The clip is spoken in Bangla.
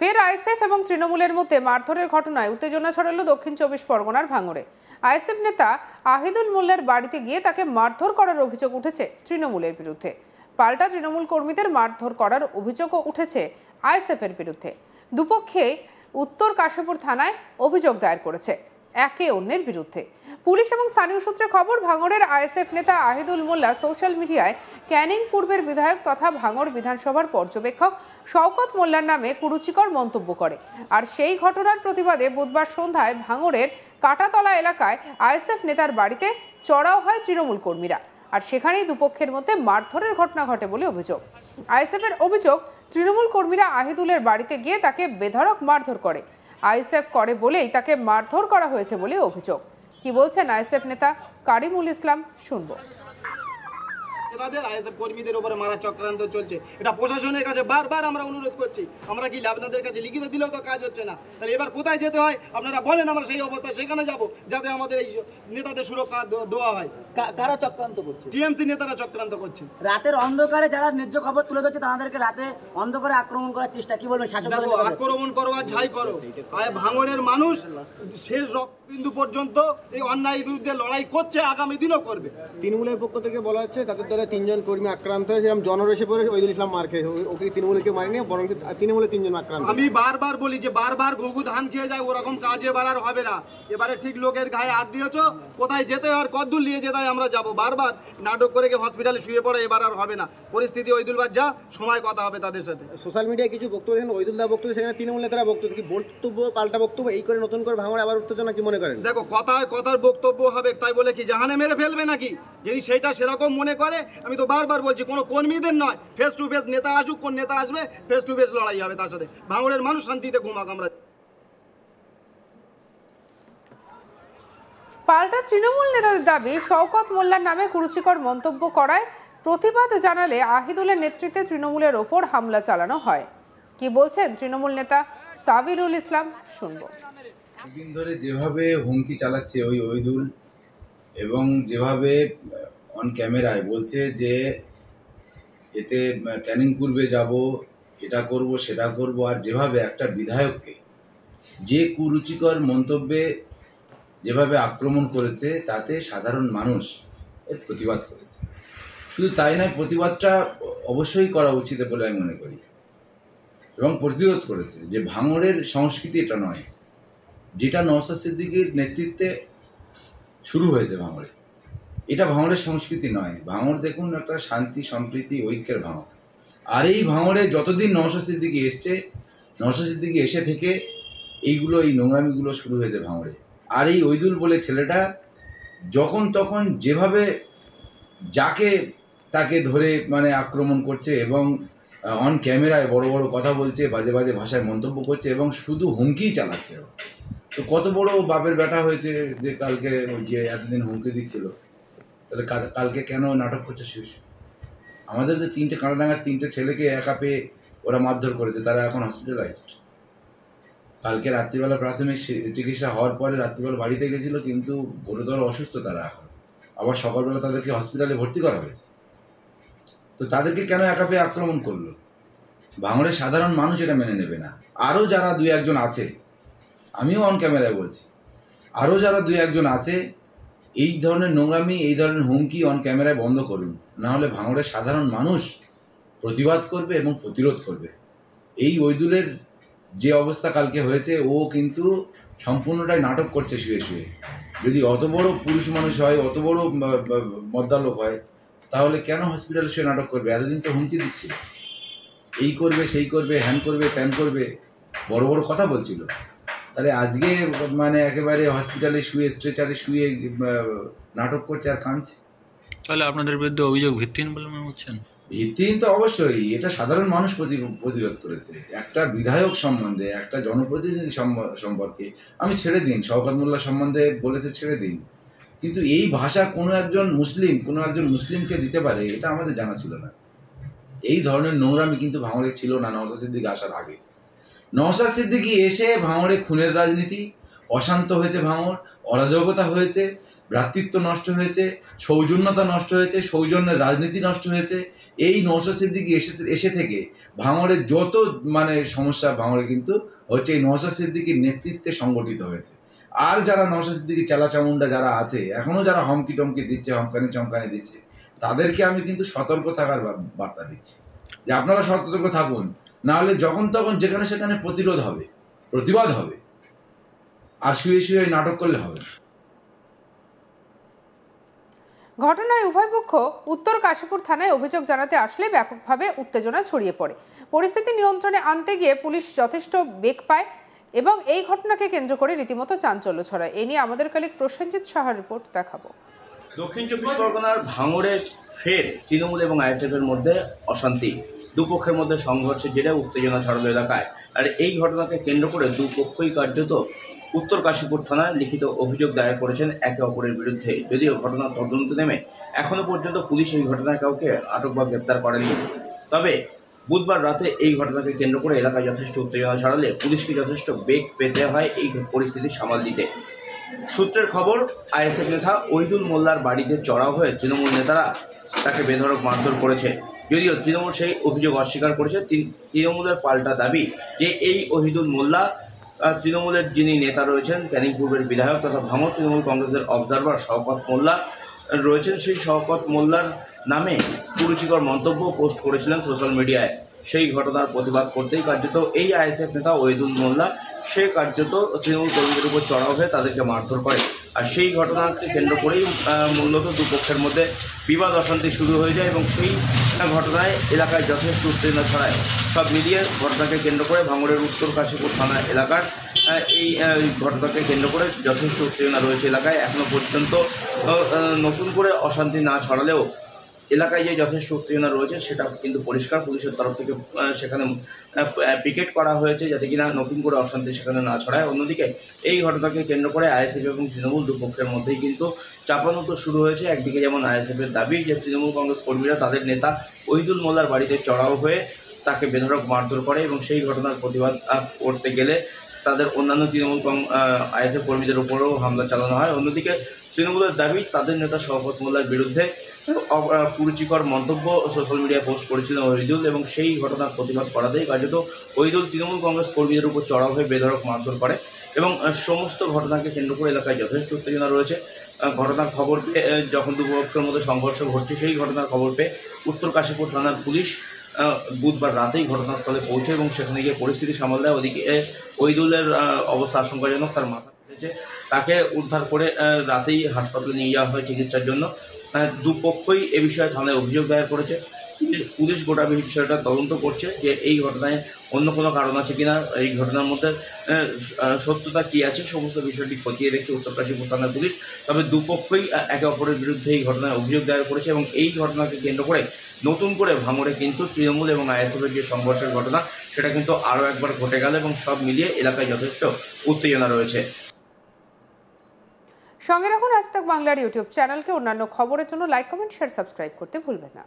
ফের আইএসএফ এবং তৃণমূলের মধ্যে মারধরের ঘটনায় উত্তেজনা ছড়ালো দক্ষিণ চব্বিশ পরগনার ভাঙড়ে। আইএসএফ নেতা আহিদুল মোল্লার বাড়িতে গিয়ে তাকে মারধর করার অভিযোগ উঠেছে তৃণমূলের বিরুদ্ধে। পাল্টা তৃণমূল কর্মীদের মারধর করার অভিযোগও উঠেছে আইএসএফের বিরুদ্ধে। দুপক্ষে উত্তর কাশীপুর থানায় অভিযোগ দায়ের করেছে একে অন্যের বিরুদ্ধে। পুলিশ এবং স্থানীয় সূত্রে খবর, ভাঙড়ের আইএসএফ নেতা আহিদুল মোল্লা সোশ্যাল মিডিয়ায় ক্যানিং পূর্বের বিধায়ক তথা ভাঙড় বিধানসভার পর্যবেক্ষক শওকত মোল্লার নামে কুরুচিকর মন্তব্য করে। আর সেই ঘটনার প্রতিবাদে বুধবার সন্ধ্যায় ভাঙড়ের কাটাতলা এলাকায় আইএসএফ নেতার বাড়িতে চড়াও হয় তৃণমূল কর্মীরা। আর সেখানেই দুপক্ষের মধ্যে মারধরের ঘটনা ঘটে বলে অভিযোগ। আইএসএফের অভিযোগ, তৃণমূল কর্মীরা আহিদুলের বাড়িতে গিয়ে তাকে বেধড়ক মারধর করে। আইএসএফ করে বলেই তাকে মারধর করা হয়েছে বলে অভিযোগ। কি বলছেন আইএসএফ নেতা কারিমুল ইসলাম, শুনবো। তাদের আইএসএফ কর্মীদের উপরে মারা চক্রান্ত চলছে, এটা প্রশাসনের কাছে বারবার আমরা অনুরোধ করছি। আমরা কি আপনাদের কাছে লিখিত দিলেও তো কাজ হচ্ছে না, তাহলে এবার কোথায় যেতে হয় আপনারা বলেন, আমরা সেই অবস্থা সেখানে যাব, যাতে আমাদের এই নেতাদের সুরক্ষা দেওয়া হয়। কারা চক্রান্ত করছে? টিএমসি নেতারা চক্রান্ত করছে। রাতের অন্ধকারে যারা ন্যায্য খবর তুলে ধরছে তাদেরকে রাতে অন্ধকারে আক্রমণ করার চেষ্টা, কি বলবেন? দেখো, আক্রমণ করো আর যাই করো, ভাঙড়ের মানুষ শেষ রক্তবিন্দু পর্যন্ত এই অন্যায়ের বিরুদ্ধে লড়াই করছে, আগামী দিনও করবে। তৃণমূলের পক্ষ থেকে বলা হচ্ছে তাদের দ্বারা 3 জন কর্মী আক্রান্ত হয়েছে, যেমন জনরসে পড়ে ওইদুল ইসলাম মার খেয়ে, ওকে তৃণমূলকে মারিনি, বরং তৃণমূলের 3 জন আক্রান্ত। আমি বারবার বলি যে বারবার ঘুঘু ধান খেয়ে যায়, ওরকম কাজ এবার আর হবে না। এবারে ঠিক লোকের গায়ে হাত দিয়েছ, কোথায় যেতে হয় আর কদ্দূর নিয়ে যেতে হয় আমরা যাবো। বারবার নাটক করে হসপিটালে শুয়ে পড়ে, এবার আর হবে না পরিস্থিতি। ওইদুল বাদ যা, সময় কথা হবে তাদের সাথে। সোশ্যাল মিডিয়ায় কিছু বক্তব্য দেখেন, ওইদুল দা বক্তব্য, সেখানে তৃণমূল নেতারা বক্তব্য, কি বক্তব্য পাল্টা বক্তব্য, এই করে নতুন করে ভাঙড়ে আবার উত্তেজনা, কি মনে করেন? দেখো, কথার বক্তব্য হবে তাই বলে কি জাহানে মেরে ফেলবে নাকি? যদি সেটা সেরকম মনে করে, আমি তো বারবার বলছি কোনো কর্মীদের নয়, ফেস টু ফেস নেতা আসুক, কোন নেতা আসবে ফেস টু ফেস লড়াই হবে তার সাথে। ভাঙড়ের মানুষ শান্তিতে ঘুমাক। আমরা পাল্টা তৃণমূল নেতাদের দাবি, শওকত মোল্লার নামে কুরুচিকর মন্তব্য করায় প্রতিবাদ জানালে আহিদুলের নেতৃত্বে তৃণমূলের ওপর হামলা চালানো হয়। কি বলছেন তৃণমূল নেতা সাবিরুল ইসলাম, শুনবো। একদিন ধরে যেভাবে হুমকি চালাচ্ছে ওই ওইদুল, এবং যেভাবে অন ক্যামেরায় বলছে যে এতে ক্যানিং পূর্বে যাব, এটা করব সেটা করব, আর যেভাবে একটা বিধায়ককে যে কুরুচিকর মন্তব্যে যেভাবে আক্রমণ করেছে, তাতে সাধারণ মানুষ এর প্রতিবাদ করেছে। শুধু তাই নয়, প্রতিবাদটা অবশ্যই করা উচিত বলে আমি মনে করি, এবং প্রতিরোধ করেছে যে ভাঙড়ের সংস্কৃতি এটা নয়, যেটা নওশাদ সিদ্দিকীর নেতৃত্বে শুরু হয়েছে ভাঙড়ে। এটা ভাঙড়ের সংস্কৃতি নয়। ভাঙড় দেখুন একটা শান্তি, সম্প্রীতি, ঐক্যের ভাঙড়। আর এই ভাঙড়ে যতদিন নওশাদ সিদ্দিকী এসছে, নওশাদ সিদ্দিকী এসে থেকে এইগুলো, এই নোংরামিগুলো শুরু হয়েছে ভাঙড়ে। আর এই ওইদুল বলে ছেলেটা যখন তখন যেভাবে যাকে তাকে ধরে আক্রমণ করছে, এবং অন ক্যামেরায় বড় বড় কথা বলছে, বাজে বাজে ভাষায় মন্তব্য করছে, এবং শুধু হুমকিই চালাচ্ছে। তো কত বড় বাপের ব্যাটা হয়েছে যে কালকে যে এতদিন হুমকি দিচ্ছিল, তাহলে কালকে কেন নাটক করছে? শিশু আমাদের যে 3টে কাঁটাডাঙ্গার 3টে ছেলেকে একা পেয়ে ওরা মারধর করেছে, তারা এখন হসপিটালাইজড। কালকে রাত্রিবেলা প্রাথমিক চিকিৎসা হওয়ার পরে রাত্রিবেলা বাড়িতে গেছিলো, কিন্তু গুরুতর অসুস্থ তারা এখন। আবার সকালবেলা তাদেরকে হসপিটালে ভর্তি করা হয়েছে। তো তাদেরকে কেন একা পেয়ে আক্রমণ করলো? ভাঙড়ের সাধারণ মানুষ এটা মেনে নেবে না। আরও যারা 2-1 আছে, আমিও অন ক্যামেরায় বলছি, আরও যারা 2-1 আছে, এই ধরনের নোংরামি, এই ধরনের হুমকি অন ক্যামেরায় বন্ধ করুন, নাহলে ভাঙড়ের সাধারণ মানুষ প্রতিবাদ করবে এবং প্রতিরোধ করবে। এই ওইদুলের যে অবস্থা কালকে হয়েছে, ও কিন্তু সম্পূর্ণটাই নাটক করছে শুয়ে শুয়ে। যদি অত বড় পুরুষ মানুষ হয়, অত বড় মদ্দালোক হয়, তাহলে কেন হসপিটালে শুয়ে নাটক করবে? এতদিন তো হুমকি দিচ্ছিল, এই করবে, সেই করবে, হ্যান করবে, ত্যান করবে, বড় বড় কথা বলছিল। তাহলে আজকে একেবারে হসপিটালে শুয়ে, স্ট্রেচারে শুয়ে নাটক করছে আর কাঁদছে। তাহলে আপনাদের বিরুদ্ধে অভিযোগ ভিত্তিহীন বলে মনে হচ্ছেন? ভিত্তিহীন তো অবশ্যই। এটা সাধারণ মানুষ প্রতিরোধ করেছে। একটা বিধায়ক সম্বন্ধে, একটা জনপ্রতিনিধি সম্পর্কে আমি ছেড়ে দিন, শওকত মোল্লা সম্বন্ধে বলেছে ছেড়ে দিন, কিন্তু এই ভাষা কোনো একজন মুসলিমকে দিতে পারে, এটা আমাদের জানা ছিল না। এই ধরনের নোংরামি কিন্তু ভাঙড়ে ছিল না নওশাদ সিদ্দিকী আসার আগে। নওশাদ সিদ্দিকী এসে ভাঙড়ে খুনের রাজনীতি, অশান্ত হয়েছে ভাঙড়, অরাজকতা হয়েছে, ভ্রাতৃত্ব নষ্ট হয়েছে, সৌজন্যতা নষ্ট হয়েছে, সৌজন্যের রাজনীতি নষ্ট হয়েছে। এই নওশাদ সিদ্দিকী এসে থেকে ভাঙড়ের যত সমস্যা ভাঙড়ে কিন্তু হচ্ছে এই নওশাদ সিদ্দিকীর নেতৃত্বে সংগঠিত হয়েছে। আর যারা নওশাদ সিদ্দিকী চেলাচামুন্ডা যারা আছে, এখনো যারা হমকি টমকি দিচ্ছে, হমকানি চমকানি দিচ্ছে, তাদেরকে আমি কিন্তু সতর্ক থাকার বার্তা দিচ্ছি যে আপনারা সতর্ক থাকুন, না হলে যখন তখন যেখানে সেখানে প্রতিবাদ হবে, আর শুয়ে শুয়ে নাটক করলে হবে না। ঘটনায় উভয় পক্ষ উত্তর কাশীপুর থানায় অভিযোগ জানাতে আসলে ব্যাপকভাবে উত্তেজনা ছড়িয়ে পড়ে। পরিস্থিতি নিয়ন্ত্রণে আনতে গিয়ে পুলিশ যথেষ্ট বেগ পায় এবং এই ঘটনাকে কেন্দ্র করে রীতিমতো চাঞ্চল্য ছড়ায়। এ নিয়ে আমাদের কলিগ প্রসেনজিৎ সাহার রিপোর্ট দেখাবো। দক্ষিণ চব্বিশ পরগনার ভাঙড়ে ফের তৃণমূল এবং আইএসএফ এর মধ্যে অশান্তি, দুপক্ষের মধ্যে সংঘর্ষের জেরে উত্তেজনা ছড়ালো এলাকায়। আর এই ঘটনাকে কেন্দ্র করে দুপক্ষই কার্যত উত্তর কাশীপুর থানায় লিখিত অভিযোগ দায়ের করেছেন একে অপরের বিরুদ্ধে। যদিও ঘটনার তদন্তে নেমে এখনো পর্যন্ত পুলিশ এই ঘটনায় কাউকে আটক বা গ্রেপ্তার করেনি। তবে বুধবার রাতে এই ঘটনাকে কেন্দ্র করে এলাকায় যথেষ্ট উত্তেজনা ছড়ালে পুলিশকে যথেষ্ট বেগ পেতে হয় এই পরিস্থিতি সামাল দিতে। সূত্রের খবর, আইএসএফ নেতা ওহিদুল মোল্লার বাড়িতে চড়াও হয়ে তৃণমূল নেতারা তাকে বেধড়ক মারধর করেছে। যদিও তৃণমূল সেই অভিযোগ অস্বীকার করেছে। তৃণমূলের পাল্টা দাবি যে এই ওহিদুল মোল্লা তৃণমূলের যিনি নেতা রয়েছেন, ক্যানিং পূর্বের বিধায়ক তথা ভাঙড় তৃণমূল কংগ্রেসের অবজারভার শওকত মোল্লা রয়েছেন, সেই শওকত মোল্লার নামে কুরুচিকর মন্তব্য পোস্ট করেছিলেন সোশ্যাল মিডিয়ায়। সেই ঘটনার প্রতিবাদ করতেই কার্যত এই আইএসএফ নেতা ওহিদুল মোল্লা সে কার্যত তৃণমূল কর্মীদের উপর চড়াও হয়ে তাদেরকে মারধর করে। আর সেই ঘটনাকে কেন্দ্র করেই মূলত দুপক্ষের মধ্যে বিবাদ অশান্তি শুরু হয়ে যায় এবং সেই ঘটনায় এলাকায় যথেষ্ট উত্তেজনা ছড়ায়। সব মিলিয়ে ঘটনাকে কেন্দ্র করে ভাঙড়ের উত্তর কাশীপুর থানা এলাকার এই ঘটনাকে কেন্দ্র করে যথেষ্ট উত্তেজনা রয়েছে এলাকায়। এখনো পর্যন্ত নতুন করে অশান্তি না ছড়ালেও এলাকায় যে যথেষ্ট উত্তেজনা রয়েছে সেটা কিন্তু পরিষ্কার। পুলিশের তরফ থেকে সেখানে পিকেট করা হয়েছে যাতে কিনা নতুন করে অশান্তি সেখানে না ছড়ায়। অন্যদিকে এই ঘটনাকে কেন্দ্র করে আইএসএফ এবং তৃণমূল দুপক্ষের মধ্যেই কিন্তু চাপানোতো শুরু হয়েছে। একদিকে যেমন আইএসএফের দাবি যে তৃণমূল কংগ্রেস কর্মীরা তাদের নেতা ওহিদুল মোল্লার বাড়িতে চড়াও হয়ে তাকে বেধড়ক মারধর করে এবং সেই ঘটনার প্রতিবাদ করতে গেলে তাদের অন্যান্য তৃণমূল আইএসএফ কর্মীদের উপরেও হামলা চালানো হয়। অন্যদিকে তৃণমূলের দাবি তাদের নেতা শওকত মোল্লার বিরুদ্ধে কুরুচিকর মন্তব্য সোশ্যাল মিডিয়ায় পোস্ট করেছিলেন ওহিদুল এবং সেই ঘটনার প্রতিবাদ করাতেই কার্যত ওহিদুল তৃণমূল কংগ্রেস কর্মীদের উপর চড়াও হয়ে বেধড়ক মারধর করে এবং সমস্ত ঘটনাকে কেন্দ্র করে এলাকায় যথেষ্ট উত্তেজনা রয়েছে। ঘটনার খবর পেয়ে যখন দুপক্ষের মধ্যে সংঘর্ষ ঘটছে সেই ঘটনার খবর পেয়ে উত্তর কাশীপুর থানার পুলিশ বুধবার রাতেই ঘটনাস্থলে পৌঁছে এবং সেখানে গিয়ে পরিস্থিতি সামাল দেয়। ওদিকে ওহিদুলের অবস্থা আশঙ্কাজনক, তার মাথা ফেটেছে, তাকে উদ্ধার করে রাতেই হাসপাতালে নিয়ে যাওয়া হয় চিকিৎসার জন্য। দুপক্ষই এ বিষয়ে থানায় অভিযোগ দায়ের করেছে। পুলিশ গোটা বিষয়টা তদন্ত করছে যে এই ঘটনায় অন্য কোনো কারণ আছে কিনা, এই ঘটনার মধ্যে সত্যতা কী আছে, সমস্ত বিষয়টি খতিয়ে দেখছে উত্তর কাশীপুর থানার পুলিশ। তবে দুপক্ষই একে অপরের বিরুদ্ধে এই ঘটনায় অভিযোগ দায়ের করেছে এবং এই ঘটনাকে কেন্দ্র করে নতুন করে ভাঙড়ে কিন্তু তৃণমূল এবং আইএসএফের যে সংঘর্ষের ঘটনা সেটা কিন্তু আরও একবার ঘটে গেল এবং সব মিলিয়ে এলাকায় যথেষ্ট উত্তেজনা রয়েছে। সঙ্গে রাখুন আজ তাক বাংলার ইউটিউব চ্যানেলকে। অন্যান্য খবরের জন্য লাইক, কমেন্ট, শেয়ার, সাবস্ক্রাইব করতে ভুলবেন না।